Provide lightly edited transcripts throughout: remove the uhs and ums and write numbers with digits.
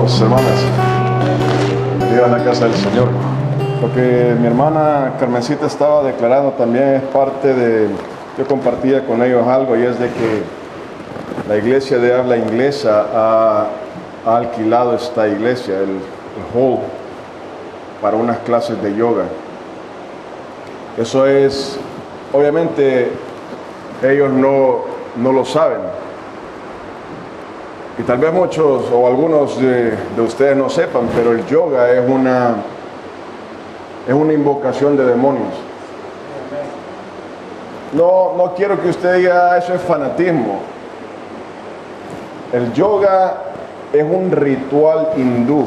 hermanos, hermanas, bienvenidos a la casa del Señor. Lo que mi hermana Carmencita estaba declarando también es parte de, yo compartía con ellos algo, y es de que la iglesia de habla inglesa ha alquilado esta iglesia, el hall, para unas clases de yoga. Eso es, obviamente, ellos no lo saben. Y tal vez muchos o algunos de ustedes no sepan, pero el yoga es una invocación de demonios. No quiero que usted diga eso es fanatismo. El yoga es un ritual hindú.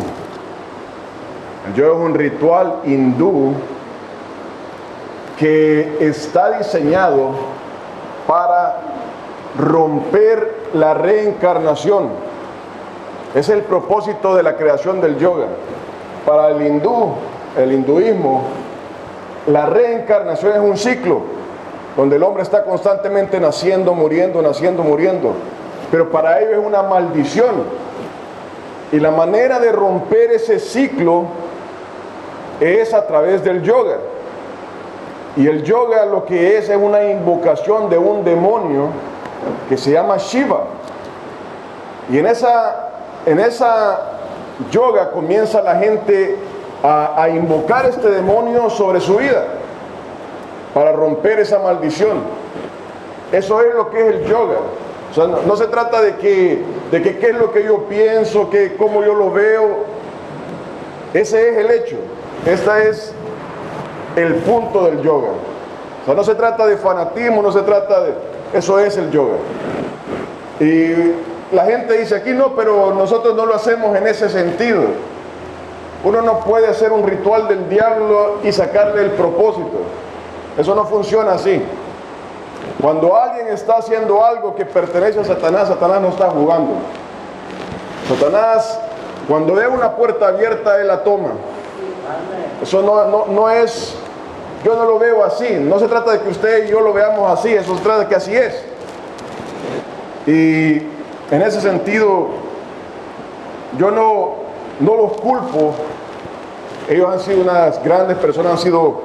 El yoga es un ritual hindú que está diseñado para romper la reencarnación. Es el propósito de la creación del yoga. Para el hinduismo, la reencarnación es un ciclo donde el hombre está constantemente naciendo, muriendo, naciendo, muriendo. Pero para ellos es una maldición. Y la manera de romper ese ciclo es a través del yoga. Y el yoga lo que es una invocación de un demonio que se llama Shiva. Y en esa yoga comienza la gente a invocar este demonio sobre su vida para romper esa maldición. Eso es lo que es el yoga. O sea, no se trata de que qué es lo que yo pienso, cómo yo lo veo. Ese es el hecho. Este es el punto del yoga. O sea, no se trata de fanatismo, no se trata de... Eso es el yoga. Y la gente dice aquí, no, pero nosotros no lo hacemos en ese sentido. Uno no puede hacer un ritual del diablo y sacarle el propósito. Eso no funciona así. Cuando alguien está haciendo algo que pertenece a Satanás, Satanás no está jugando. Satanás, cuando ve una puerta abierta, él la toma. Eso no es... Yo no lo veo así. No se trata de que usted y yo lo veamos así. Eso se trata de que así es. Y en ese sentido, yo no los culpo. Ellos han sido unas grandes personas, han sido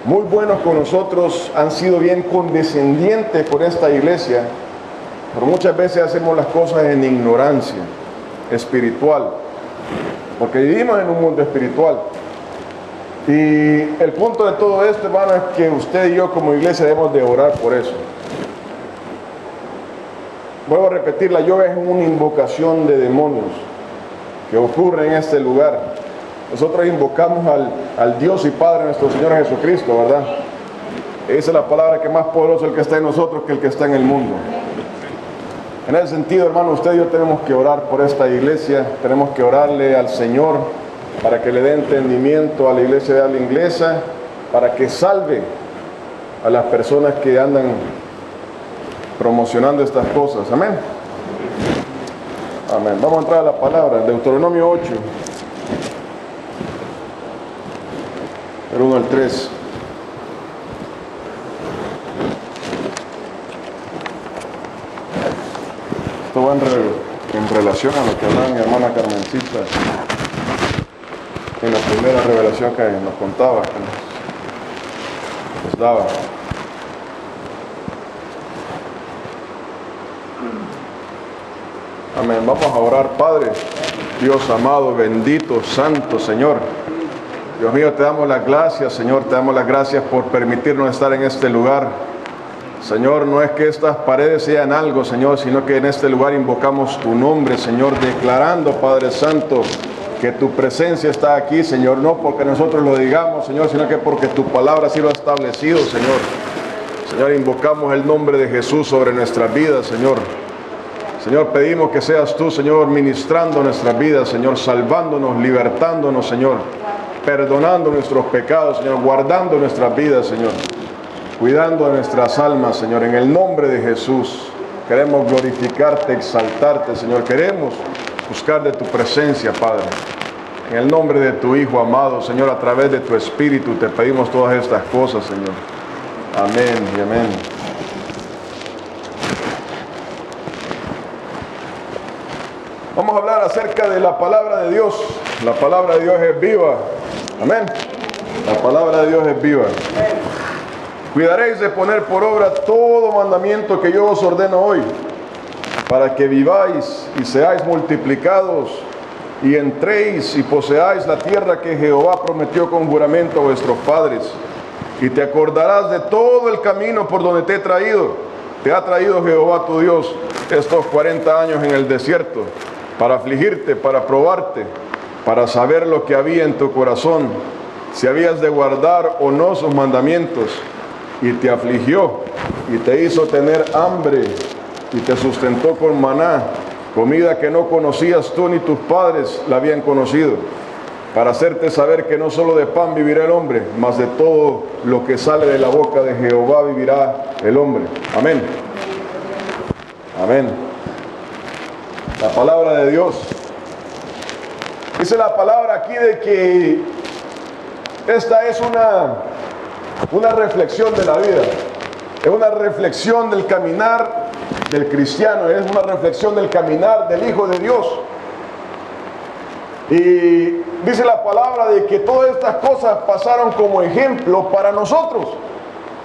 muy buenos con nosotros, han sido bien condescendientes por esta iglesia, pero muchas veces hacemos las cosas en ignorancia espiritual, porque vivimos en un mundo espiritual. Y el punto de todo esto, hermano, es que usted y yo como iglesia debemos de orar por eso. Vuelvo a repetir, la yoga es una invocación de demonios que ocurre en este lugar. Nosotros invocamos al Dios y Padre nuestro Señor Jesucristo, ¿verdad? Esa es la palabra que más poderosa el que está en nosotros que el que está en el mundo. En ese sentido, hermano, usted y yo tenemos que orar por esta iglesia, tenemos que orarle al Señor para que le dé entendimiento a la iglesia de habla inglesa, para que salve a las personas que andan promocionando estas cosas. Amén. Amén. Vamos a entrar a la palabra, Deuteronomio 8. El 1 al 3. Esto va en relación a lo que hablaba mi hermana Carmencita en la primera revelación que nos contaba, que nos daba. Amén. Vamos a orar. Padre, Dios amado, bendito, santo Señor. Dios mío, te damos las gracias, Señor, te damos las gracias por permitirnos estar en este lugar. Señor, no es que estas paredes sean algo, Señor, sino que en este lugar invocamos tu nombre, Señor, declarando, Padre Santo, que tu presencia está aquí, Señor, no porque nosotros lo digamos, Señor, sino que porque tu palabra así lo ha establecido, Señor. Señor, invocamos el nombre de Jesús sobre nuestras vidas, Señor. Señor, pedimos que seas tú, Señor, ministrando nuestras vidas, Señor, salvándonos, libertándonos, Señor, perdonando nuestros pecados, Señor, guardando nuestras vidas, Señor, cuidando a nuestras almas, Señor, en el nombre de Jesús. Queremos glorificarte, exaltarte, Señor, queremos buscar de tu presencia, Padre. En el nombre de tu Hijo amado, Señor, a través de tu Espíritu te pedimos todas estas cosas, Señor. Amén y amén. Vamos a hablar acerca de la palabra de Dios. La palabra de Dios es viva. Amén. La palabra de Dios es viva. Cuidaréis de poner por obra todo mandamiento que yo os ordeno hoy, para que viváis y seáis multiplicados y entréis y poseáis la tierra que Jehová prometió con juramento a vuestros padres. Y te acordarás de todo el camino por donde te he traído. Te ha traído Jehová tu Dios estos 40 años en el desierto, para afligirte, para probarte, para saber lo que había en tu corazón, si habías de guardar o no sus mandamientos. Y te afligió y te hizo tener hambre y te sustentó con maná, comida que no conocías tú ni tus padres la habían conocido, para hacerte saber que no solo de pan vivirá el hombre, mas de todo lo que sale de la boca de Jehová vivirá el hombre. Amén. Amén. La palabra de Dios. Dice la palabra aquí de que esta es una reflexión de la vida. Es una reflexión del caminar del cristiano. Es una reflexión del caminar del Hijo de Dios. Y dice la palabra de que todas estas cosas pasaron como ejemplo para nosotros,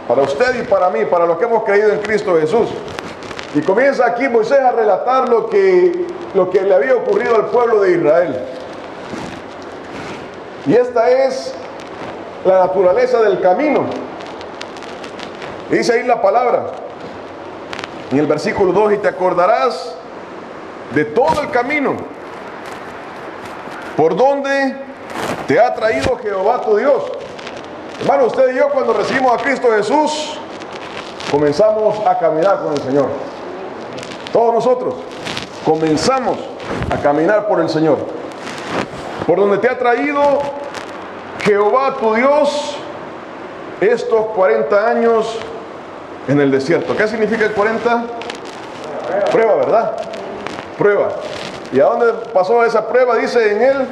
para usted y para mí, para los que hemos creído en Cristo Jesús. Y comienza aquí Moisés a relatar lo que le había ocurrido al pueblo de Israel. Y esta es la naturaleza del camino. Y dice ahí la palabra, en el versículo 2, y te acordarás de todo el camino por donde te ha traído Jehová tu Dios. Hermano, usted y yo cuando recibimos a Cristo Jesús, comenzamos a caminar con el Señor. Todos nosotros comenzamos a caminar por el Señor. Por donde te ha traído Jehová tu Dios estos 40 años en el desierto. ¿Qué significa el 40? Prueba, ¿verdad? Prueba. ¿Y a dónde pasó esa prueba? Dice en el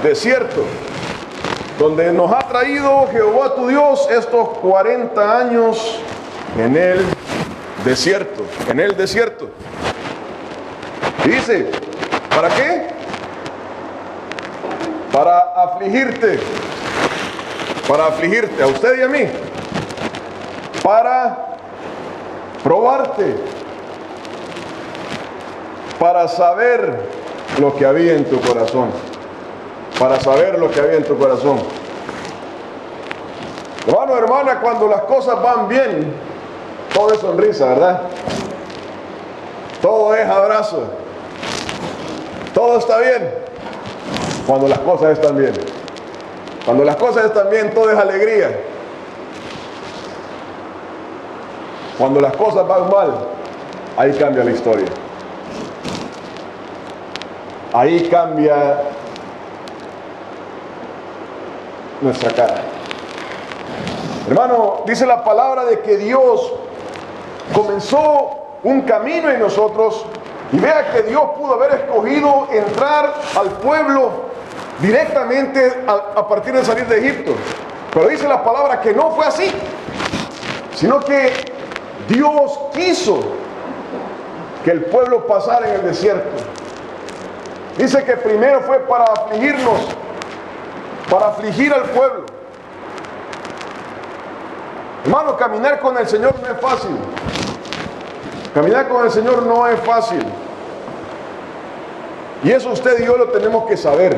desierto, donde nos ha traído Jehová tu Dios estos 40 años en el desierto. En el desierto. Y dice, ¿para qué? Para afligirte. Para afligirte a usted y a mí. Para probarte. Para saber lo que había en tu corazón. Para saber lo que había en tu corazón. Hermano, hermana, cuando las cosas van bien, todo es sonrisa, ¿verdad? Todo es abrazo. Todo está bien. Cuando las cosas están bien. Cuando las cosas están bien, todo es alegría. Cuando las cosas van mal, ahí cambia la historia. Ahí cambia nuestra cara. Hermano, dice la palabra de que Dios comenzó un camino en nosotros, y vea que Dios pudo haber escogido entrar al pueblo directamente a partir de salir de Egipto. Pero dice la palabra que no fue así, sino que Dios quiso que el pueblo pasara en el desierto. Dice que primero fue para afligirnos, para afligir al pueblo. Hermano, caminar con el Señor no es fácil. Caminar con el Señor no es fácil. Y eso usted y yo lo tenemos que saber.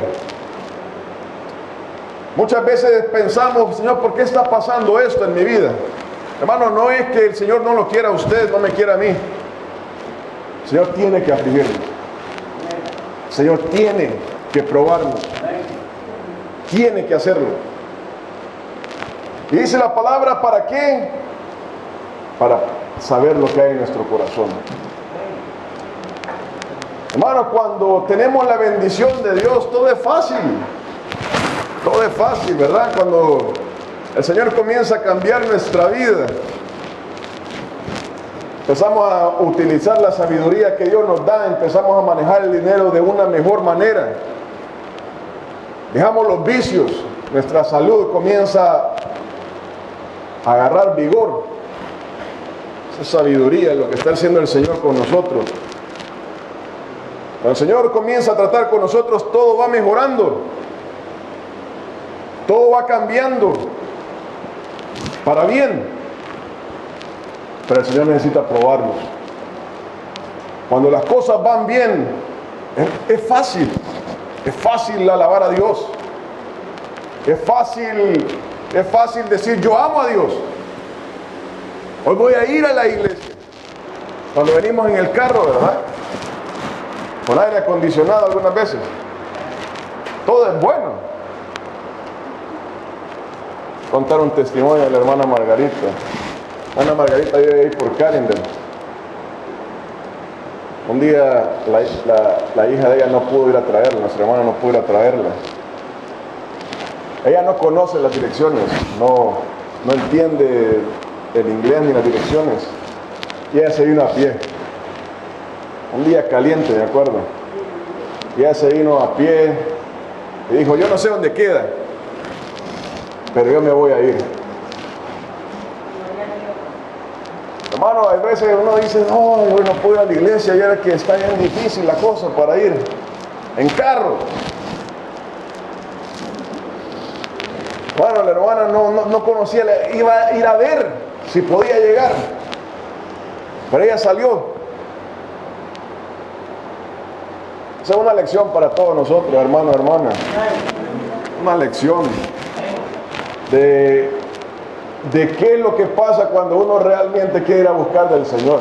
Muchas veces pensamos, Señor, ¿por qué está pasando esto en mi vida? Hermano, no es que el Señor no lo quiera a usted, no me quiera a mí. El Señor tiene que afligirnos. El Señor tiene que probarnos. Tiene que hacerlo. Y dice la palabra, ¿para qué? Para saber lo que hay en nuestro corazón. Hermano, cuando tenemos la bendición de Dios, todo es fácil. Todo es fácil, ¿verdad? Cuando el Señor comienza a cambiar nuestra vida, empezamos a utilizar la sabiduría que Dios nos da, empezamos a manejar el dinero de una mejor manera. Dejamos los vicios, nuestra salud comienza a agarrar vigor. Esa sabiduría es lo que está haciendo el Señor con nosotros. Cuando el Señor comienza a tratar con nosotros, todo va mejorando, todo va cambiando para bien. Pero el Señor necesita probarnos. Cuando las cosas van bien, es fácil alabar a Dios. Es fácil decir, yo amo a Dios. Hoy voy a ir a la iglesia. Cuando venimos en el carro, ¿verdad? Con aire acondicionado algunas veces. Todo es bueno. Contar un testimonio de la hermana Margarita. La hermana Margarita vive ahí por Carindale. Un día la hija de ella no pudo ir a traerla, nuestra hermana no pudo ir a traerla. Ella no conoce las direcciones, no entiende el inglés ni las direcciones. Y ella se vino a pie. Un día caliente, me acuerdo. Y ella se vino a pie y dijo, yo no sé dónde queda, pero yo me voy a ir. Hermano, a veces uno dice, no, yo no puedo ir a la iglesia, y ahora que está bien difícil la cosa para ir en carro. Bueno, la hermana no conocía, iba a ir a ver si podía llegar, pero ella salió. Esa es una lección para todos nosotros, hermano, hermana. Una lección de qué es lo que pasa cuando uno realmente quiere ir a buscar del Señor.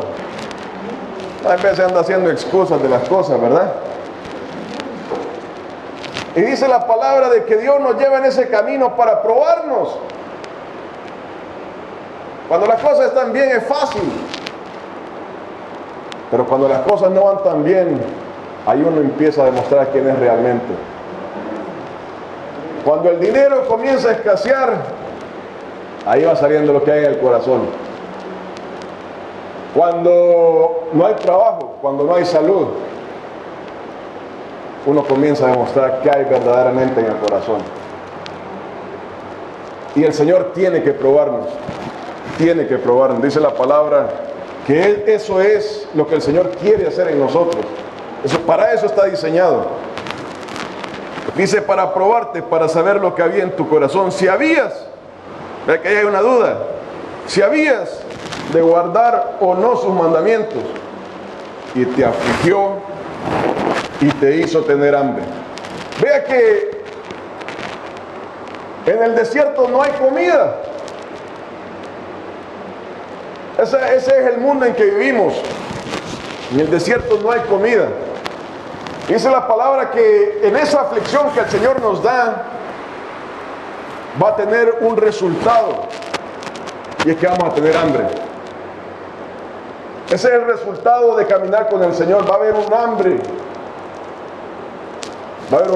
A veces anda haciendo excusas de las cosas, ¿verdad? Y dice la palabra de que Dios nos lleva en ese camino para probarnos. Cuando las cosas están bien es fácil, pero cuando las cosas no van tan bien, ahí uno empieza a demostrar quién es realmente. Cuando el dinero comienza a escasear, ahí va saliendo lo que hay en el corazón. Cuando no hay trabajo, cuando no hay salud, uno comienza a demostrar qué hay verdaderamente en el corazón. Y el Señor tiene que probarnos. Dice la palabra que eso es lo que el Señor quiere hacer en nosotros. Para eso está diseñado. Dice, para probarte, para saber lo que había en tu corazón. Si habías, ve que ahí hay una duda, si habías de guardar o no sus mandamientos, y te afligió y te hizo tener hambre. Vea que en el desierto no hay comida. Ese es el mundo en que vivimos. En el desierto no hay comida. Dice la palabra que en esa aflicción que el Señor nos da, va a tener un resultado, y es que vamos a tener hambre. Ese es el resultado de caminar con el Señor. Va a haber un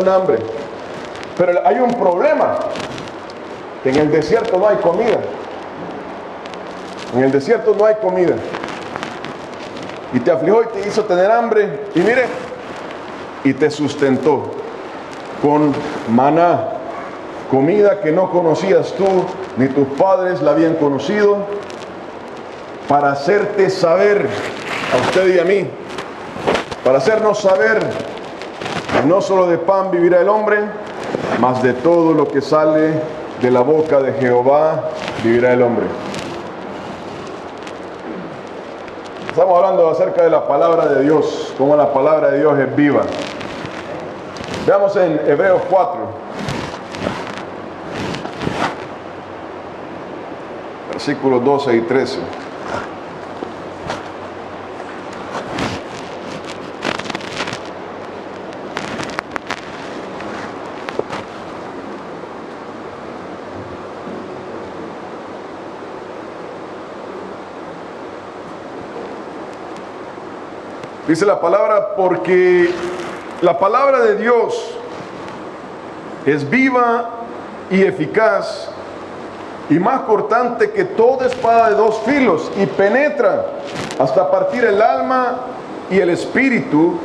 hambre. Pero hay un problema, que en el desierto no hay comida. En el desierto no hay comida. Y te afligió y te hizo tener hambre. Y mire, y te sustentó con maná, comida que no conocías tú, ni tus padres la habían conocido, para hacerte saber, a usted y a mí, para hacernos saber que no solo de pan vivirá el hombre, mas de todo lo que sale de la boca de Jehová vivirá el hombre. Estamos hablando acerca de la palabra de Dios, cómo la palabra de Dios es viva. Veamos en Hebreos 4, versículos 12 y 13. Dice la palabra, porque la palabra de Dios es viva y eficaz y más cortante que toda espada de dos filos, y penetra hasta partir el alma y el espíritu,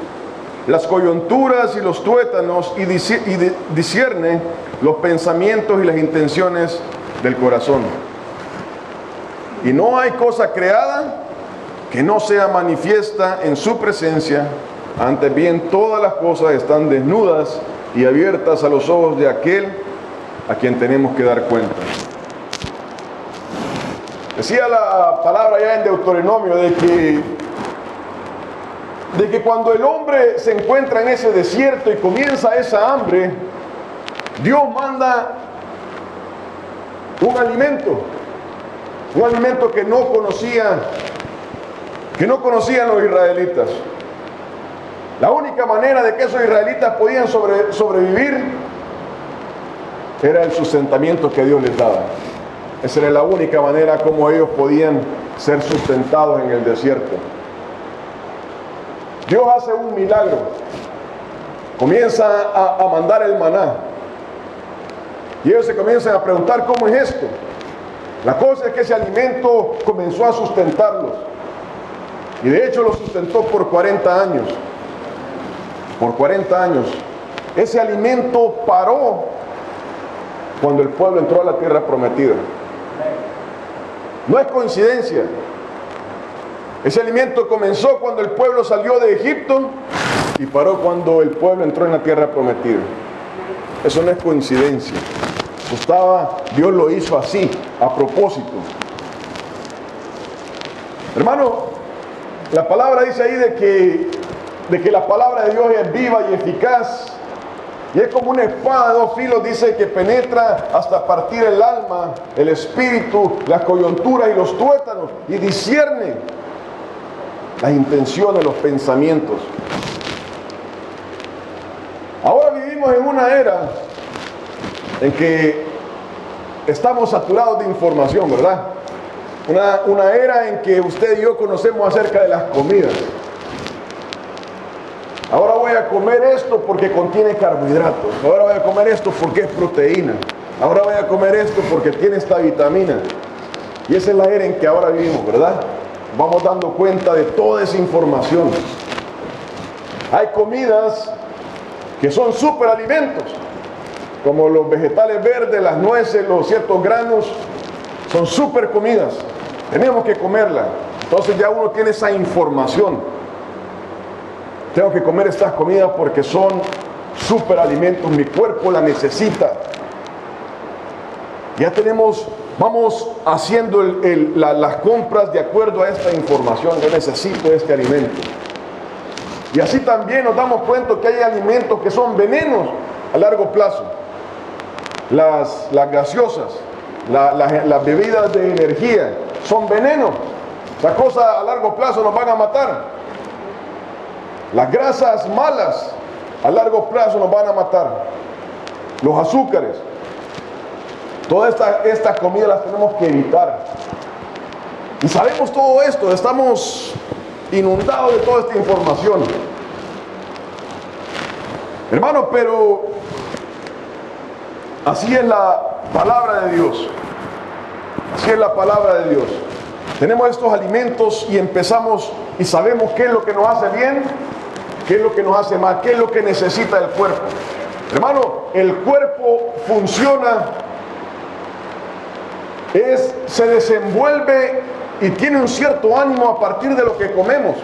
las coyunturas y los tuétanos, y discierne los pensamientos y las intenciones del corazón. Y no hay cosa creada que no sea manifiesta en su presencia, Antes bien, todas las cosas están desnudas y abiertas a los ojos de aquel a quien tenemos que dar cuenta. Decía la palabra ya en Deuteronomio de que cuando el hombre se encuentra en ese desierto y comienza esa hambre, Dios manda un alimento que no conocían los israelitas. La única manera de que esos israelitas podían sobrevivir era el sustentamiento que Dios les daba. Esa era la única manera como ellos podían ser sustentados en el desierto. Dios hace un milagro. Comienza a mandar el maná. Y ellos se comienzan a preguntar cómo es esto. La cosa es que ese alimento comenzó a sustentarlos. Y de hecho lo sustentó por 40 años. Por 40 años. Ese alimento paró cuando el pueblo entró a la tierra prometida. No es coincidencia. Ese alimento comenzó cuando el pueblo salió de Egipto y paró cuando el pueblo entró en la tierra prometida. Eso no es coincidencia. Dios lo hizo así, a propósito. Hermano, la palabra dice ahí de que la palabra de Dios es viva y eficaz. Y es como una espada de dos filos, dice, que penetra hasta partir el alma, el espíritu, las coyunturas y los tuétanos, y discierne las intenciones, los pensamientos. Ahora vivimos en una era en que estamos saturados de información, ¿verdad? Una era en que usted y yo conocemos acerca de las comidas. Ahora voy a comer esto porque contiene carbohidratos. Ahora voy a comer esto porque es proteína. Ahora voy a comer esto porque tiene esta vitamina. Y esa es la era en que ahora vivimos, ¿verdad? Vamos dando cuenta de toda esa información. Hay comidas que son superalimentos, como los vegetales verdes, las nueces, los ciertos granos, son super comidas. Tenemos que comerlas. Entonces ya uno tiene esa información. Tengo que comer estas comidas porque son superalimentos, mi cuerpo la necesita. Ya vamos haciendo las compras de acuerdo a esta información. Yo necesito este alimento. Y así también nos damos cuenta que hay alimentos que son venenos a largo plazo. Las gaseosas, las bebidas de energía son venenos. Esas cosas a largo plazo nos van a matar. Las grasas malas a largo plazo nos van a matar. Los azúcares. Todas estas comidas las tenemos que evitar. Y sabemos todo esto, estamos inundados de toda esta información. Hermano, pero así es la palabra de Dios. Así es la palabra de Dios. Tenemos estos alimentos y empezamos y sabemos qué es lo que nos hace bien, qué es lo que nos hace mal, qué es lo que necesita el cuerpo. Hermano, el cuerpo funciona, se desenvuelve y tiene un cierto ánimo a partir de lo que comemos.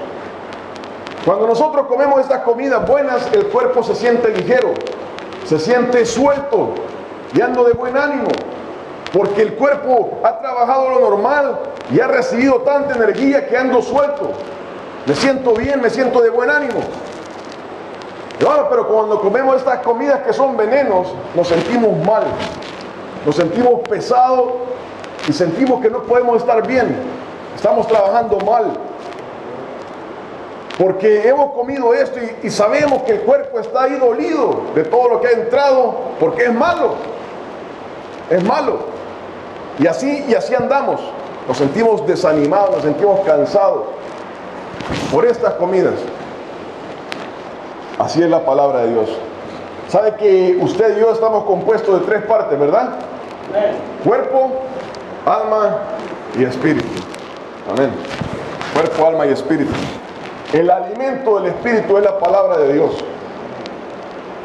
Cuando nosotros comemos estas comidas buenas, el cuerpo se siente ligero, se siente suelto y ando de buen ánimo, porque el cuerpo ha trabajado lo normal y ha recibido tanta energía que ando suelto. Me siento bien, me siento de buen ánimo. Pero cuando comemos estas comidas que son venenos, nos sentimos mal, nos sentimos pesados y sentimos que no podemos estar bien. Estamos trabajando mal. Porque hemos comido esto y sabemos que el cuerpo está ahí dolido de todo lo que ha entrado, porque es malo. Es malo. Y así andamos. Nos sentimos desanimados, nos sentimos cansados por estas comidas. Así es la palabra de Dios. Sabe que usted y yo estamos compuestos de 3 partes, ¿verdad? Amén. Cuerpo, alma y espíritu. Amén. Cuerpo, alma y espíritu. El alimento del espíritu es la palabra de Dios.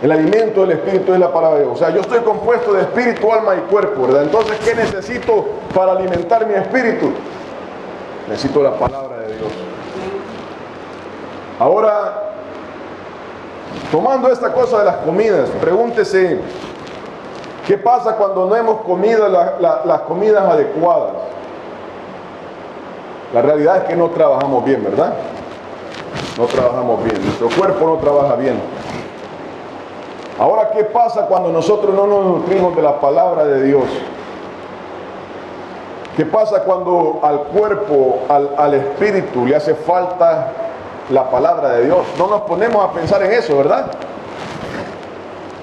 El alimento del espíritu es la palabra de Dios. O sea, yo estoy compuesto de espíritu, alma y cuerpo, ¿verdad? Entonces, ¿qué necesito para alimentar mi espíritu? Necesito la palabra de Dios. Ahora, Tomando esta cosa de las comidas, pregúntese, ¿qué pasa cuando no hemos comido las comidas adecuadas? La realidad es que no trabajamos bien, ¿verdad? No trabajamos bien, nuestro cuerpo no trabaja bien. Ahora, ¿qué pasa cuando nosotros no nos nutrimos de la palabra de Dios? ¿Qué pasa cuando al cuerpo, al espíritu le hace falta la palabra de Dios? No nos ponemos a pensar en eso, ¿verdad?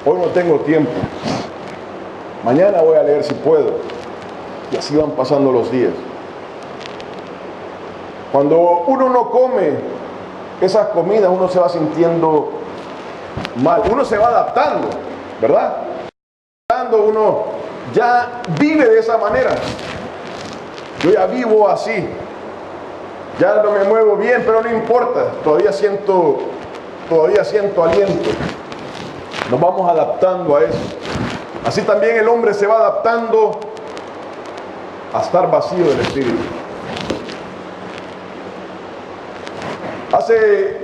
Hoy no tengo tiempo. Mañana voy a leer si puedo. Y así van pasando los días. Cuando uno no come esas comidas, uno se va sintiendo mal. Uno se va adaptando, ¿verdad? Uno ya vive de esa manera. Yo ya vivo así. Ya no me muevo bien, pero no importa. Todavía siento aliento. Nos vamos adaptando a eso. Así también el hombre se va adaptando a estar vacío del espíritu. Hace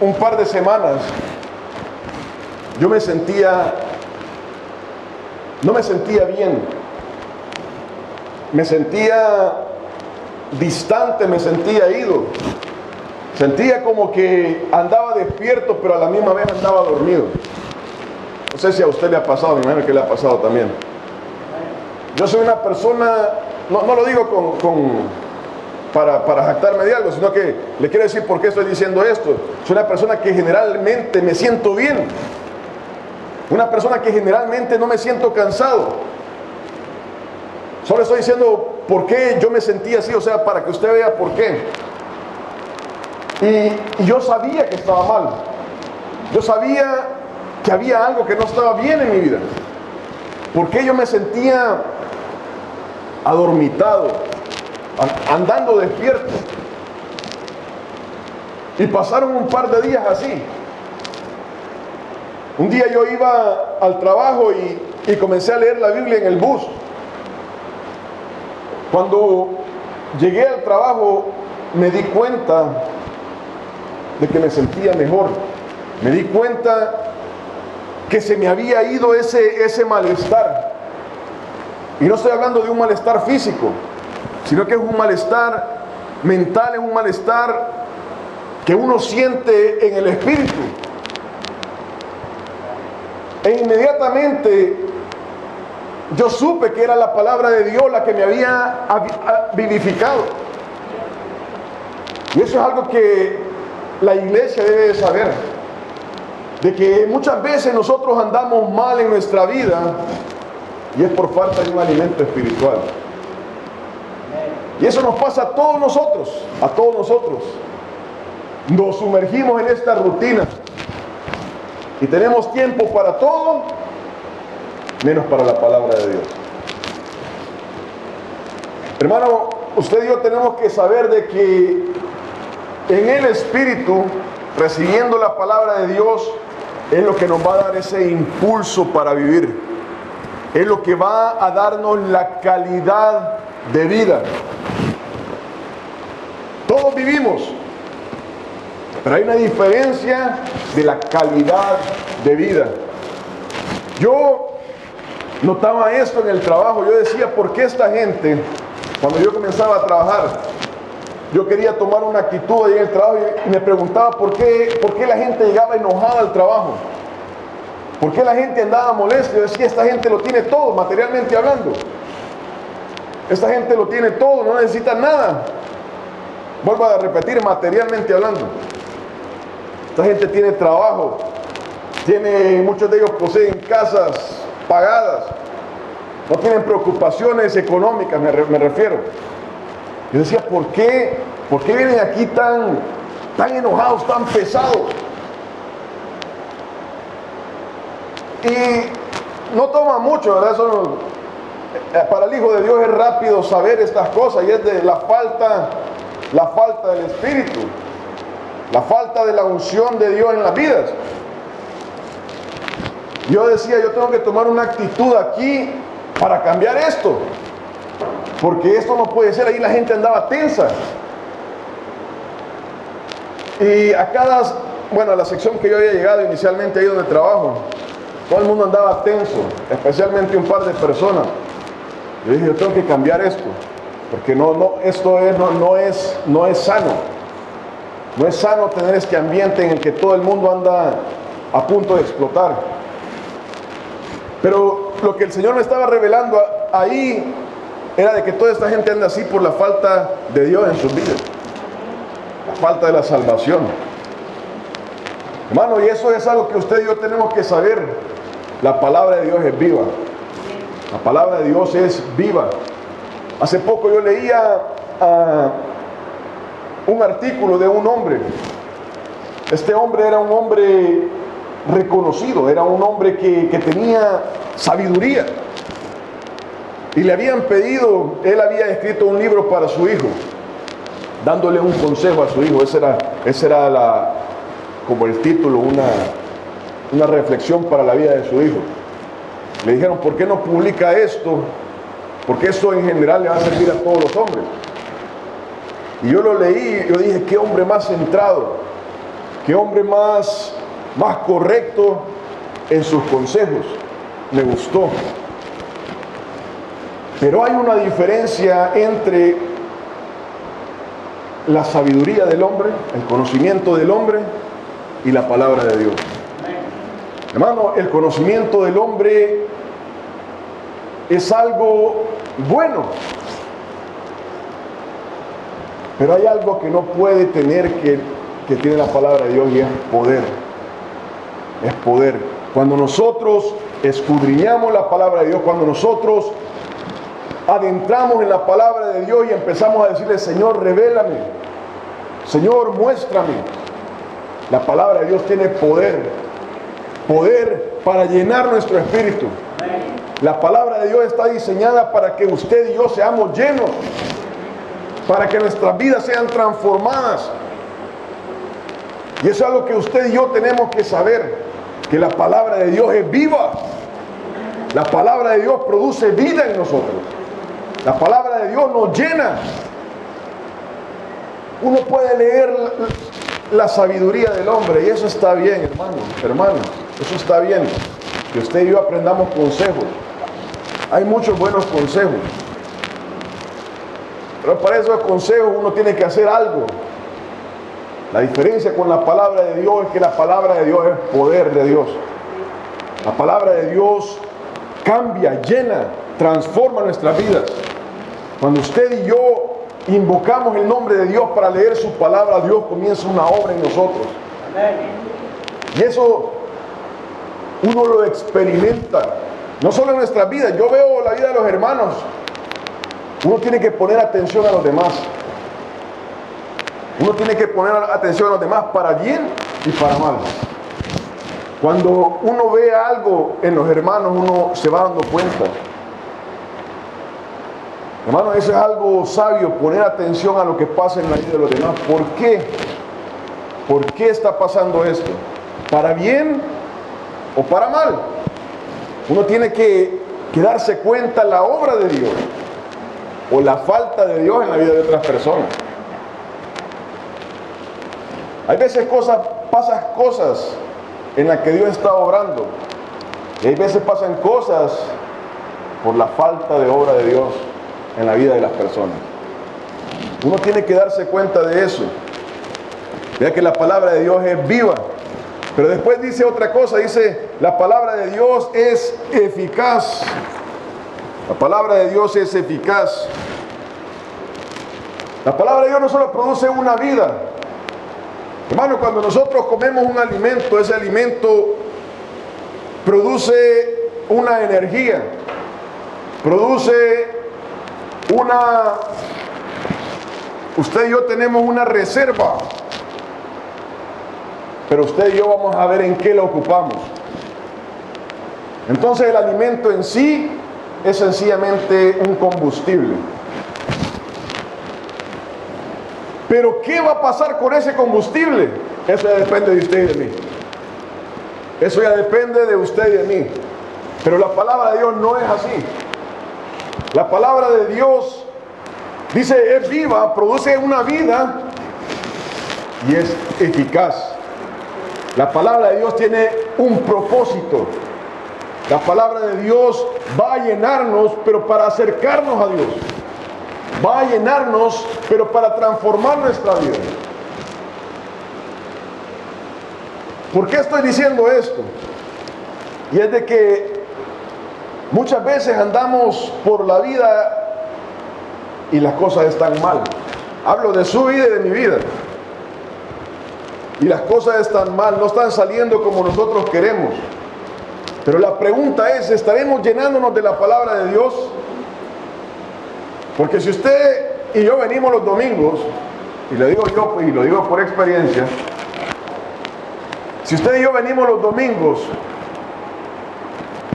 un par de semanas yo no me sentía bien. Me sentía distante, me sentía ido. Sentía como que andaba despierto, pero a la misma vez andaba dormido. No sé si a usted le ha pasado, me imagino que le ha pasado también. Yo soy una persona, no lo digo para jactarme de algo, sino que le quiero decir por qué estoy diciendo esto. Soy una persona que generalmente me siento bien. Una persona que generalmente no me siento cansado. Solo estoy diciendo por qué yo me sentía así, o sea, para que usted vea por qué. Y yo sabía que estaba mal. Yo sabía que había algo que no estaba bien en mi vida. ¿Por qué yo me sentía adormitado, andando despierto? Y pasaron un par de días así. Un día yo iba al trabajo y comencé a leer la Biblia en el bus. Cuando llegué al trabajo me di cuenta de que me sentía mejor. Me di cuenta que se me había ido ese malestar. Y no estoy hablando de un malestar físico, sino que es un malestar mental, es un malestar que uno siente en el espíritu. E inmediatamente yo supe que era la palabra de Dios la que me había vivificado. Y eso es algo que la iglesia debe de saber. De que muchas veces nosotros andamos mal en nuestra vida y es por falta de un alimento espiritual. Y eso nos pasa a todos nosotros, Nos sumergimos en esta rutina y tenemos tiempo para todo, menos para la palabra de Dios. Hermano, usted y yo tenemos que saber de que en el Espíritu, recibiendo la palabra de Dios, es lo que nos va a dar ese impulso para vivir. Es lo que va a darnos la calidad de vida. Todos vivimos, pero hay una diferencia de la calidad de vida. Yo notaba esto en el trabajo. Yo decía, ¿por qué esta gente, cuando yo comenzaba a trabajar, yo quería tomar una actitud ahí en el trabajo y me preguntaba por qué la gente llegaba enojada al trabajo? ¿Por qué la gente andaba molesta? Yo decía, esta gente lo tiene todo, materialmente hablando. Esta gente lo tiene todo, no necesita nada. Vuelvo a repetir, materialmente hablando. Esta gente tiene trabajo, muchos de ellos poseen casas pagadas, no tienen preocupaciones económicas, me refiero. Yo decía, ¿por qué vienen aquí tan enojados, tan pesados? Y no toma mucho, ¿verdad? Eso para el Hijo de Dios es rápido saber estas cosas, y es de la falta del Espíritu, la falta de la unción de Dios en las vidas. Yo decía, yo tengo que tomar una actitud aquí para cambiar esto, porque esto no puede ser. Ahí la gente andaba tensa, y a bueno, a la sección que yo había llegado inicialmente ahí donde trabajo, todo el mundo andaba tenso, especialmente un par de personas. Yo dije, yo tengo que cambiar esto, porque esto no es sano. No es sano tener este ambiente en el que todo el mundo anda a punto de explotar. Pero lo que el Señor me estaba revelando ahí era de que toda esta gente anda así por la falta de Dios en sus vidas, la falta de la salvación. Hermano, y eso es algo que usted y yo tenemos que saber. La palabra de Dios es viva. La palabra de Dios es viva. Hace poco yo leía un artículo de un hombre. Este hombre era un hombre reconocido, era un hombre que tenía sabiduría. Y le habían pedido, él había escrito un libro para su hijo, dándole un consejo a su hijo. Ese era como el título, una reflexión para la vida de su hijo. Le dijeron, ¿por qué no publica esto? Porque esto en general le va a servir a todos los hombres. Y yo lo leí, yo dije, qué hombre más centrado, qué hombre más correcto en sus consejos. Me gustó. Pero hay una diferencia entre la sabiduría del hombre, el conocimiento del hombre y la palabra de Dios. Hermano, el conocimiento del hombre es algo bueno, pero hay algo que no puede tener que tiene la palabra de Dios, y es poder. Es poder. Cuando nosotros escudriñamos la palabra de Dios, cuando nosotros adentramos en la palabra de Dios y empezamos a decirle, Señor, revélame, Señor, muéstrame. La palabra de Dios tiene poder para llenar nuestro espíritu. La palabra de Dios está diseñada para que usted y yo seamos llenos, para que nuestras vidas sean transformadas. Y eso es algo que usted y yo tenemos que saber, que la palabra de Dios es viva. La palabra de Dios produce vida en nosotros. La palabra de Dios nos llena. Uno puede leer la sabiduría del hombre, y eso está bien, hermano, eso está bien, que usted y yo aprendamos consejos. Hay muchos buenos consejos, pero para esos consejos uno tiene que hacer algo. La diferencia con la palabra de Dios es que la palabra de Dios es poder de Dios. La palabra de Dios cambia, llena, transforma nuestras vidas. Cuando usted y yo invocamos el nombre de Dios para leer su palabra, Dios comienza una obra en nosotros. Y eso uno lo experimenta, no solo en nuestras vidas. Yo veo la vida de los hermanos. Uno tiene que poner atención a los demás. Uno tiene que poner atención a los demás para bien y para mal. Cuando uno ve algo en los hermanos, uno se va dando cuenta. Hermano, eso es algo sabio, poner atención a lo que pasa en la vida de los demás. ¿Por qué? ¿Por qué está pasando esto? ¿Para bien o para mal? Uno tiene que darse cuenta la obra de Dios o la falta de Dios en la vida de otras personas. Hay veces pasan cosas en las que Dios está obrando, y hay veces pasan cosas por la falta de obra de Dios en la vida de las personas. Uno tiene que darse cuenta de eso. Vea que la palabra de Dios es viva, pero después dice otra cosa, dice, la palabra de Dios es eficaz. La palabra de Dios es eficaz. La palabra de Dios no solo produce una vida. Hermano, cuando nosotros comemos un alimento, ese alimento produce una energía, produce usted y yo tenemos una reserva, pero usted y yo vamos a ver en qué la ocupamos. Entonces el alimento en sí es sencillamente un combustible. Pero ¿qué va a pasar con ese combustible? Eso ya depende de usted y de mí. Eso ya depende de usted y de mí. Pero la palabra de Dios no es así. La palabra de Dios dice, es viva, produce una vida y es eficaz. La palabra de Dios tiene un propósito. La palabra de Dios va a llenarnos, pero para acercarnos a Dios. Va a llenarnos, pero para transformar nuestra vida. ¿Por qué estoy diciendo esto? Y es de que muchas veces andamos por la vida y las cosas están mal. Hablo de su vida y de mi vida. Y las cosas están mal, no están saliendo como nosotros queremos. Pero la pregunta es, ¿estaremos llenándonos de la palabra de Dios? Porque si usted y yo venimos los domingos, y lo digo yo y lo digo por experiencia, si usted y yo venimos los domingos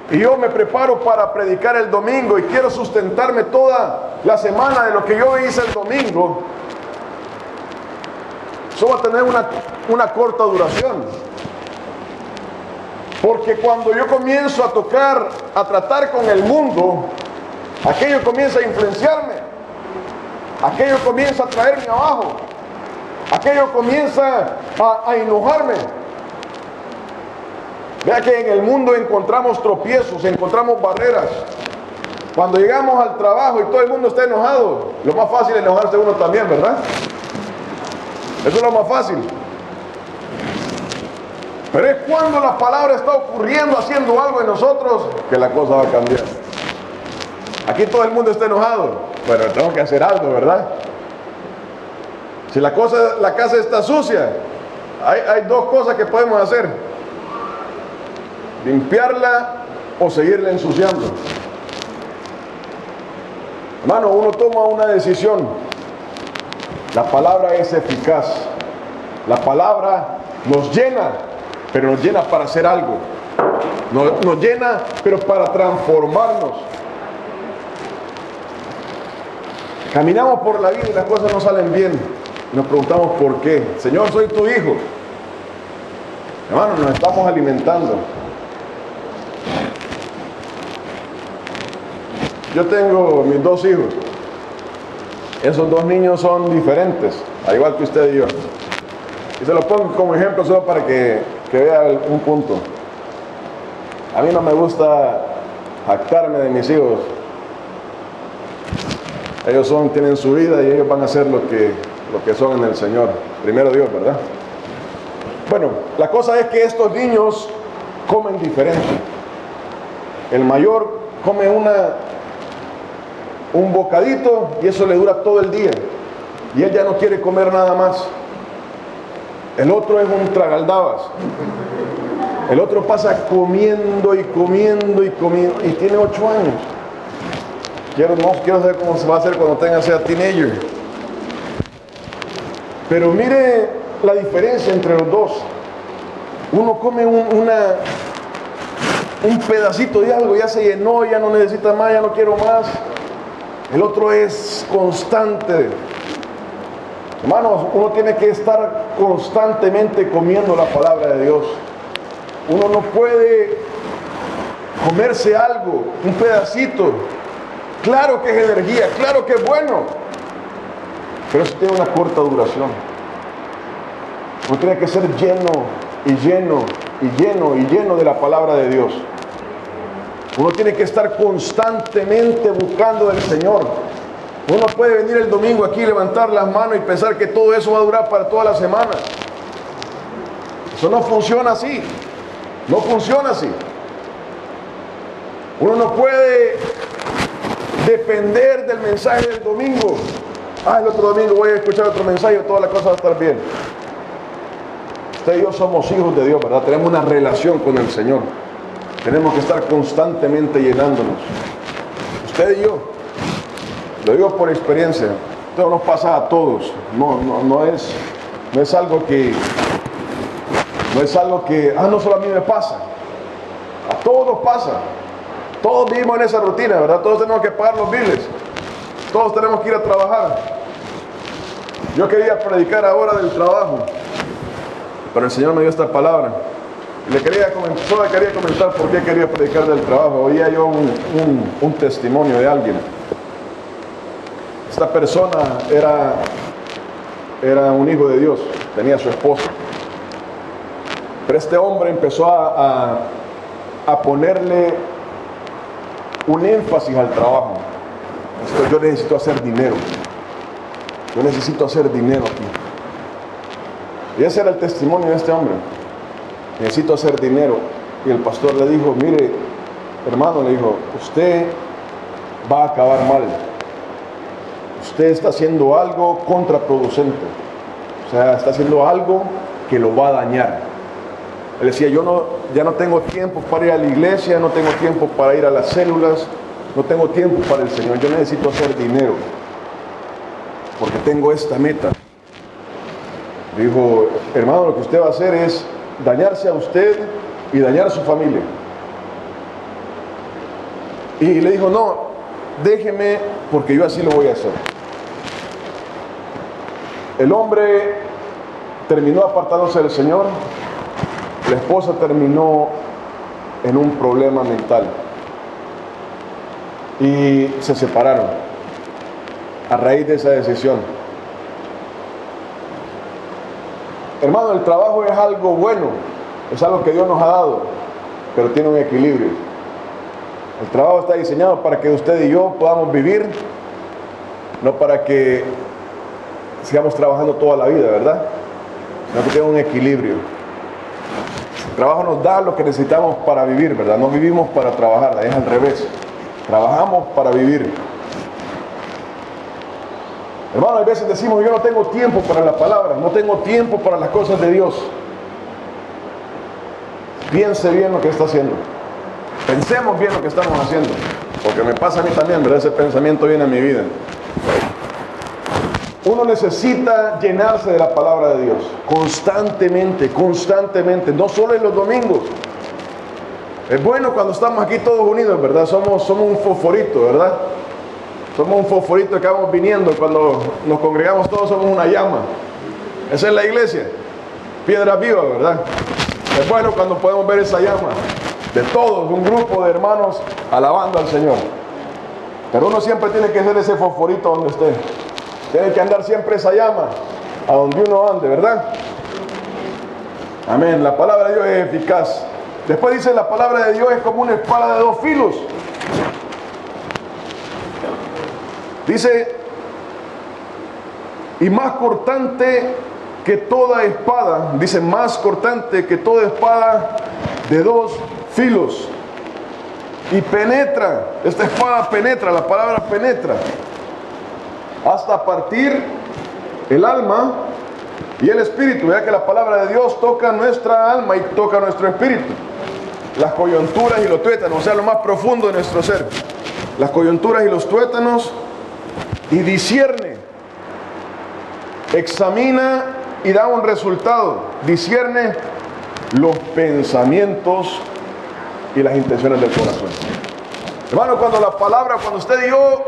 y yo me preparo para predicar el domingo y quiero sustentarme toda la semana de lo que yo hice el domingo, eso va a tener una corta duración. Porque cuando yo comienzo a tratar con el mundo, aquello comienza a influenciarme, aquello comienza a traerme abajo, aquello comienza a enojarme. Vea que en el mundo encontramos tropiezos, encontramos barreras. Cuando llegamos al trabajo y todo el mundo está enojado, lo más fácil es enojarse uno también, ¿verdad? Eso es lo más fácil. Pero es cuando la palabra está ocurriendo, haciendo algo en nosotros, que la cosa va a cambiar. Aquí todo el mundo está enojado. Bueno, tengo que hacer algo, ¿verdad? Si la casa está sucia, hay dos cosas que podemos hacer: limpiarla o seguirla ensuciando. Hermano, uno toma una decisión. La palabra es eficaz. La palabra nos llena, pero nos llena para hacer algo. Nos llena, pero para transformarnos. Caminamos por la vida y las cosas no salen bien. Nos preguntamos por qué. Señor, soy tu hijo. Hermano, nos estamos alimentando. Yo tengo mis dos hijos. Esos dos niños son diferentes, al igual que usted y yo. Y se los pongo como ejemplo solo para que vea un punto. A mí no me gusta jactarme de mis hijos. Ellos tienen su vida y ellos van a hacer lo que son en el Señor. Primero Dios, ¿verdad? Bueno, la cosa es que estos niños comen diferente. El mayor come un bocadito y eso le dura todo el día. Y él ya no quiere comer nada más. El otro es un tragaldabas. El otro pasa comiendo y comiendo y comiendo y tiene 8 años. Quiero saber cómo se va a hacer cuando sea teenager. Pero mire la diferencia entre los dos. Uno come un pedacito de algo, ya se llenó, ya no necesita más, ya no quiero más. El otro es constante. Hermanos, uno tiene que estar constantemente comiendo la palabra de Dios. Uno no puede comerse algo, un pedacito. Claro que es energía, claro que es bueno, pero eso tiene una corta duración. Uno tiene que ser lleno y lleno y lleno y lleno de la palabra de Dios. Uno tiene que estar constantemente buscando del Señor. Uno puede venir el domingo aquí, levantar las manos y pensar que todo eso va a durar para toda la semana. Eso no funciona así. No funciona así. Uno no puede depender del mensaje del domingo. El otro domingo voy a escuchar otro mensaje y toda la cosa va a estar bien. Usted y yo somos hijos de Dios, ¿verdad? Tenemos una relación con el Señor. Tenemos que estar constantemente llenándonos. Usted y yo, lo digo por experiencia, esto nos pasa a todos. No es algo que no solo a mí me pasa. A todos nos pasa. Todos vivimos en esa rutina, ¿verdad? Todos tenemos que pagar los biles. Todos tenemos que ir a trabajar. Yo quería predicar ahora del trabajo, pero el Señor me dio esta palabra. Solo quería comentar por qué quería predicar del trabajo. Oía yo un testimonio de alguien. Esta persona era un hijo de Dios, tenía a su esposa. Pero este hombre empezó a ponerle un énfasis al trabajo. Yo necesito hacer dinero. Yo necesito hacer dinero aquí. Y ese era el testimonio de este hombre. Necesito hacer dinero. Y el pastor le dijo, mire, hermano, le dijo, usted va a acabar mal. Usted está haciendo algo contraproducente. O sea, está haciendo algo que lo va a dañar. Él decía, ya no tengo tiempo para ir a la iglesia, no tengo tiempo para ir a las células, no tengo tiempo para el Señor. Yo necesito hacer dinero porque tengo esta meta. Dijo, hermano, lo que usted va a hacer es dañarse a usted y dañar a su familia. Y le dijo, no, déjeme porque yo así lo voy a hacer. El hombre terminó apartándose del Señor. La esposa terminó en un problema mental y se separaron a raíz de esa decisión. Hermano, el trabajo es algo bueno, es algo que Dios nos ha dado, pero tiene un equilibrio. El trabajo está diseñado para que usted y yo podamos vivir, no para que sigamos trabajando toda la vida, ¿verdad? Sino que tiene un equilibrio. El trabajo nos da lo que necesitamos para vivir, ¿verdad? No vivimos para trabajar, es al revés. Trabajamos para vivir. Hermano, a veces decimos, yo no tengo tiempo para la palabra, no tengo tiempo para las cosas de Dios. Piense bien lo que está haciendo. Pensemos bien lo que estamos haciendo. Porque me pasa a mí también, ¿verdad? Ese pensamiento viene a mi vida. Uno necesita llenarse de la palabra de Dios constantemente, no solo en los domingos. Es bueno cuando estamos aquí todos unidos, ¿verdad? Somos un fosforito, ¿verdad? Somos un fosforito que vamos viniendo. Cuando nos congregamos todos somos una llama. Esa es la iglesia, piedra viva, ¿verdad? Es bueno cuando podemos ver esa llama de todos, un grupo de hermanos alabando al Señor. Pero uno siempre tiene que ser ese fosforito donde esté. Tiene que andar siempre esa llama a donde uno ande, ¿verdad? Amén. La palabra de Dios es eficaz. Después dice, la palabra de Dios es como una espada de dos filos. Dice, y más cortante que toda espada, dice, más cortante que toda espada de dos filos. Y penetra, esta espada penetra, la palabra penetra, hasta partir el alma y el espíritu. Vea que la palabra de Dios toca nuestra alma y toca nuestro espíritu. Las coyunturas y los tuétanos, o sea, lo más profundo de nuestro ser. Las coyunturas y los tuétanos, y discierne, examina y da un resultado. Discierne los pensamientos y las intenciones del corazón. Hermano, cuando usted y yo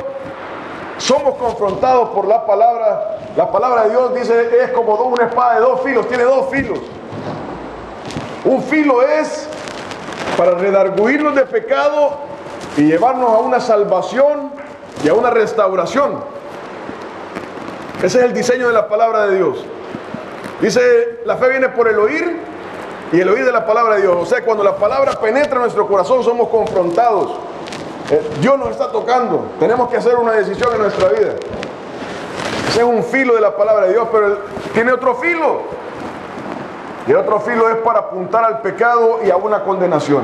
somos confrontados por la palabra de Dios dice, es como una espada de dos filos, tiene dos filos. Un filo es para redarguirnos de pecado y llevarnos a una salvación y a una restauración. Ese es el diseño de la palabra de Dios. Dice, la fe viene por el oír y el oír de la palabra de Dios. O sea, cuando la palabra penetra en nuestro corazón somos confrontados. Dios nos está tocando. Tenemos que hacer una decisión en nuestra vida. Ese es un filo de la palabra de Dios, pero tiene otro filo. Y el otro filo es para apuntar al pecado y a una condenación.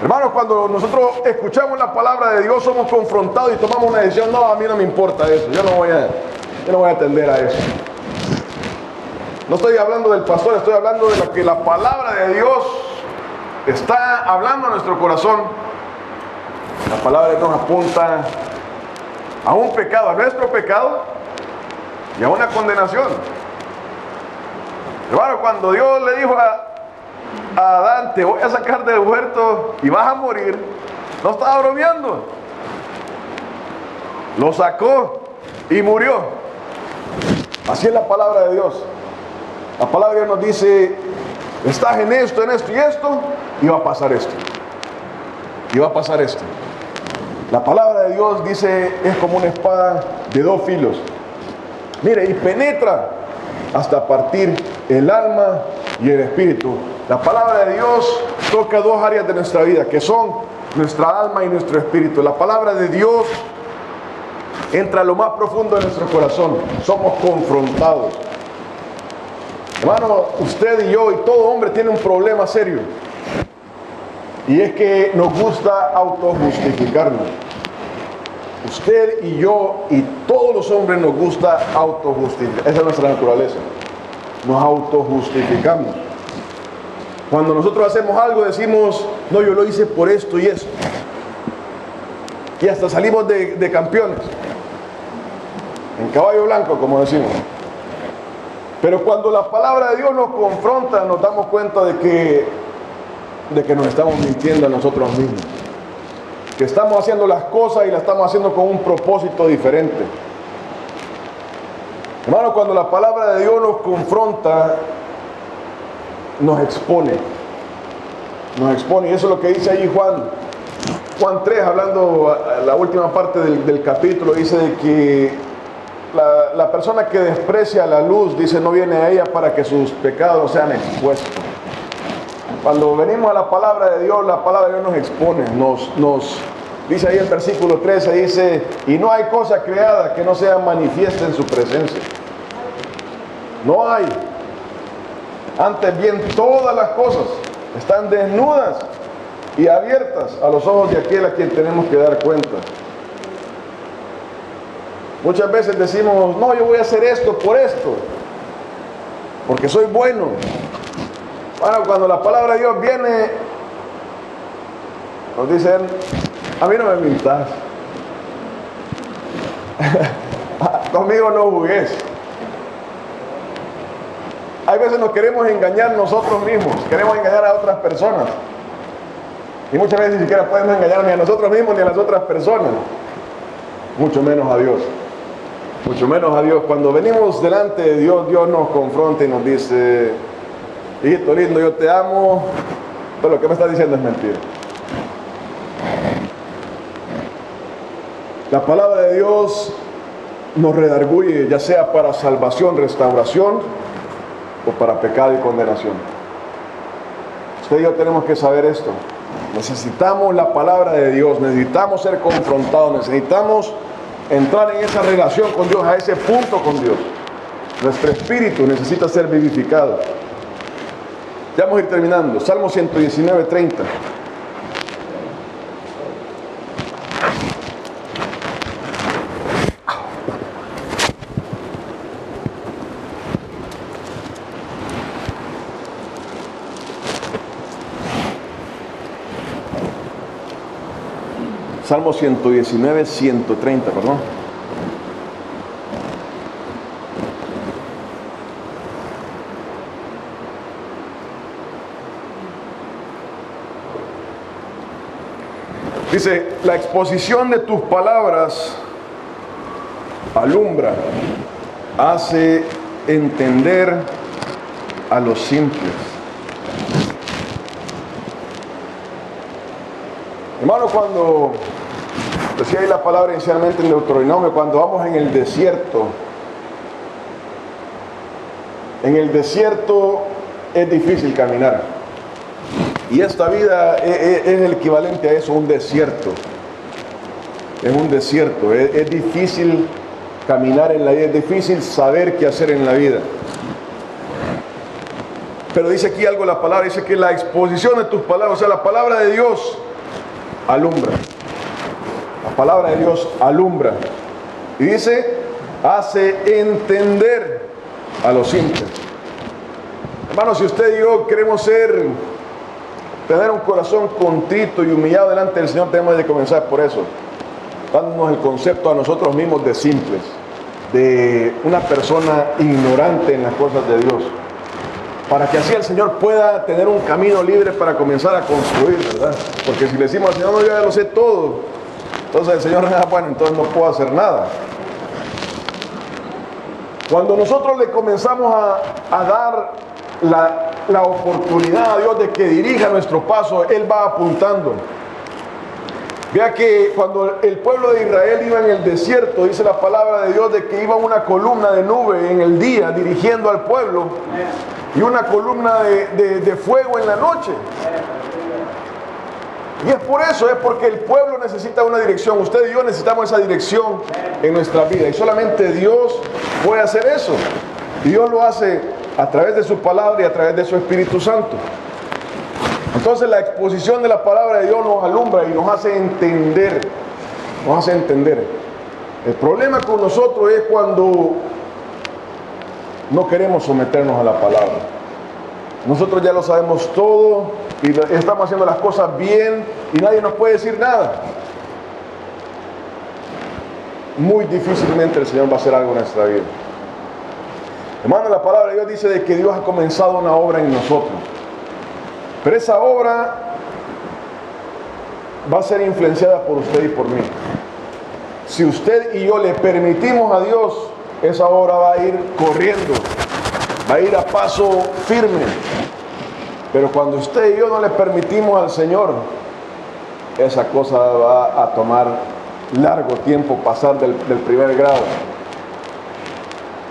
Hermanos, cuando nosotros escuchamos la palabra de Dios, somos confrontados y tomamos una decisión. No, a mí no me importa eso. Yo no voy a atender a eso. No estoy hablando del pastor, estoy hablando de lo que la palabra de Dios está hablando a nuestro corazón. La palabra de Dios nos apunta a un pecado, a nuestro pecado y a una condenación. Hermano, cuando Dios le dijo a Adán, te voy a sacar del huerto y vas a morir, no estaba bromeando. Lo sacó y murió. Así es la palabra de Dios. La palabra de Dios nos dice, estás en esto y esto, y va a pasar esto. Y va a pasar esto. La palabra de Dios dice, es como una espada de dos filos. Mire, y penetra hasta partir el alma y el espíritu. La palabra de Dios toca dos áreas de nuestra vida, que son nuestra alma y nuestro espíritu. La palabra de Dios entra a lo más profundo de nuestro corazón. Somos confrontados. Hermano, usted y yo y todo hombre tiene un problema serio. Y es que nos gusta autojustificarnos. Usted y yo y todos los hombres nos gusta autojustificar. Esa es nuestra naturaleza. Nos autojustificamos. Cuando nosotros hacemos algo decimos, no, yo lo hice por esto y esto. Y hasta salimos de campeones. En caballo blanco, como decimos. Pero cuando la palabra de Dios nos confronta, nos damos cuenta de que nos estamos mintiendo a nosotros mismos. Que estamos haciendo las cosas y las estamos haciendo con un propósito diferente. Hermano, cuando la palabra de Dios nos confronta, nos expone. Nos expone. Y eso es lo que dice ahí Juan 3, hablando la última parte del capítulo, dice de que la persona que desprecia la luz, dice, no viene a ella para que sus pecados sean expuestos. Cuando venimos a la palabra de Dios, la palabra de Dios nos expone, nos dice ahí el versículo 13, dice, y no hay cosa creada que no sea manifiesta en su presencia. No hay. Antes bien, todas las cosas están desnudas y abiertas a los ojos de aquel a quien tenemos que dar cuenta. Muchas veces decimos, no, yo voy a hacer esto por esto, porque soy bueno. Bueno, cuando la palabra de Dios viene, nos dicen, a mí no me mintas. Conmigo no jugues. Hay veces nos queremos engañar nosotros mismos, queremos engañar a otras personas. Y muchas veces ni siquiera podemos engañar ni a nosotros mismos ni a las otras personas. Mucho menos a Dios. Mucho menos a Dios. Cuando venimos delante de Dios, Dios nos confronta y nos dice, hijito lindo, yo te amo, pero lo que me estás diciendo es mentira. La palabra de Dios nos redarguye, ya sea para salvación, restauración, o para pecado y condenación. Usted y yo tenemos que saber esto. Necesitamos la palabra de Dios, necesitamos ser confrontados, necesitamos entrar en esa relación con Dios, a ese punto con Dios. Nuestro espíritu necesita ser vivificado. Ya vamos a ir terminando. Salmo 119, 30. Salmo 119, 130, perdón. Dice, la exposición de tus palabras alumbra, hace entender a los simples. Hermano, cuando decía ahí la palabra inicialmente en Deuteronomio, cuando vamos en el desierto es difícil caminar. Y esta vida es el equivalente a eso, un desierto. Es un desierto, es difícil caminar en la vida, es difícil saber qué hacer en la vida. Pero dice aquí algo la palabra, dice que la exposición de tus palabras, o sea, la palabra de Dios alumbra. La palabra de Dios alumbra. Y dice, hace entender a los simples. Hermanos, si usted y yo queremos tener un corazón contrito y humillado delante del Señor, tenemos de comenzar por eso, dándonos el concepto a nosotros mismos de simples, de una persona ignorante en las cosas de Dios, para que así el Señor pueda tener un camino libre para comenzar a construir, ¿verdad? Porque si le decimos al Señor, no, yo ya lo sé todo, entonces el Señor, bueno, entonces no puedo hacer nada. Cuando nosotros le comenzamos a dar la oportunidad a Dios de que dirija nuestro paso, Él va apuntando. Vea que cuando el pueblo de Israel iba en el desierto, dice la palabra de Dios de que iba una columna de nube en el día dirigiendo al pueblo y una columna de fuego en la noche. Y es por eso, es porque el pueblo necesita una dirección. Usted y yo necesitamos esa dirección en nuestra vida. Y solamente Dios puede hacer eso. Y Dios lo hace a través de su palabra y a través de su Espíritu Santo. Entonces la exposición de la palabra de Dios nos alumbra y nos hace entender. Nos hace entender. El problema con nosotros es cuando no queremos someternos a la palabra. Nosotros ya lo sabemos todo y estamos haciendo las cosas bien y nadie nos puede decir nada. Muy difícilmente el Señor va a hacer algo en nuestra vida. Hermano, la palabra de Dios dice de que Dios ha comenzado una obra en nosotros. Pero esa obra va a ser influenciada por usted y por mí. Si usted y yo le permitimos a Dios, esa obra va a ir corriendo, va a ir a paso firme. Pero cuando usted y yo no le permitimos al Señor, esa cosa va a tomar largo tiempo pasar del primer grado,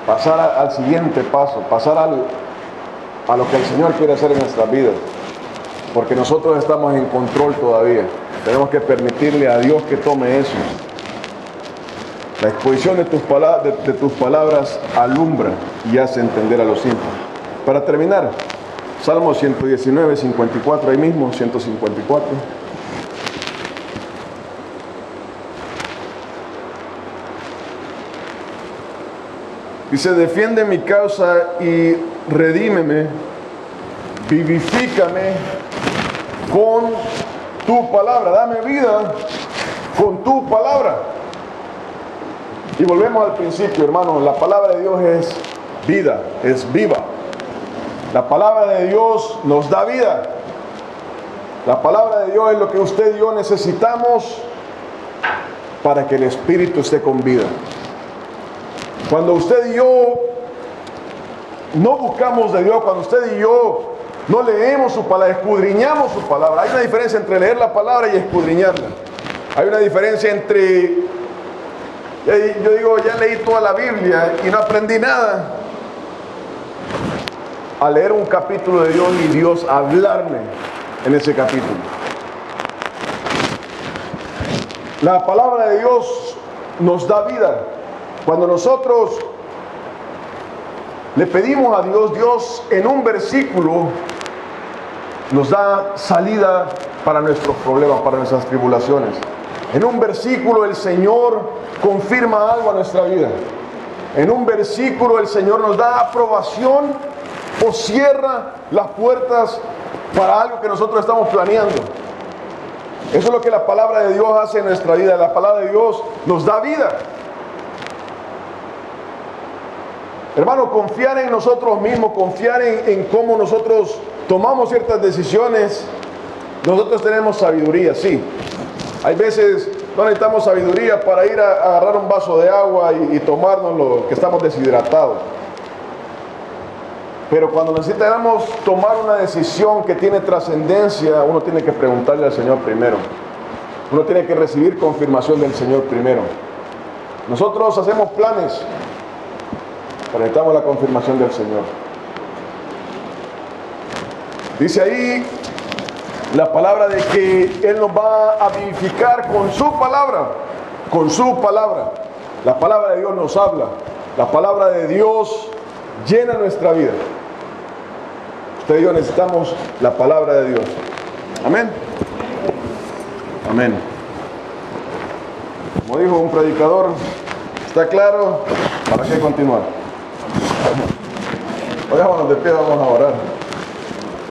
pasar al siguiente paso, pasar a lo que el Señor quiere hacer en nuestras vidas. Porque nosotros estamos en control todavía. Tenemos que permitirle a Dios que tome eso. La exposición de tus palabras alumbra y hace entender a los simples. Para terminar, Salmo 119, 54, ahí mismo, 154. Dice, defiende mi causa y redímeme, vivifícame con tu palabra, dame vida con tu palabra. Y volvemos al principio, hermanos, la palabra de Dios es vida, es viva. La palabra de Dios nos da vida. La palabra de Dios es lo que usted y yo necesitamos para que el Espíritu esté con vida. Cuando usted y yo no buscamos de Dios, cuando usted y yo no leemos su palabra, escudriñamos su palabra. Hay una diferencia entre leer la palabra y escudriñarla. Hay una diferencia entre, yo digo, ya leí toda la Biblia y no aprendí nada, a leer un capítulo de Dios y Dios hablarme en ese capítulo. La palabra de Dios nos da vida. Cuando nosotros le pedimos a Dios, Dios en un versículo nos da salida para nuestros problemas, para nuestras tribulaciones. En un versículo el Señor confirma algo a nuestra vida. En un versículo el Señor nos da aprobación o cierra las puertas para algo que nosotros estamos planeando. Eso es lo que la palabra de Dios hace en nuestra vida. La palabra de Dios nos da vida. Hermano, confiar en nosotros mismos, confiar en cómo nosotros tomamos ciertas decisiones. Nosotros tenemos sabiduría, sí. Hay veces no necesitamos sabiduría para ir a agarrar un vaso de agua y tomarnos lo que estamos deshidratados. Pero cuando necesitamos tomar una decisión que tiene trascendencia, uno tiene que preguntarle al Señor primero. Uno tiene que recibir confirmación del Señor primero. Nosotros hacemos planes, pero necesitamos la confirmación del Señor. Dice ahí la palabra de que Él nos va a vivificar con su palabra. Con su palabra. La palabra de Dios nos habla. La palabra de Dios llena nuestra vida. Usted y yo necesitamos la palabra de Dios. Amén. Amén. Como dijo un predicador, ¿está claro? ¿Para qué continuar? Oigámonos de pie, vamos a orar.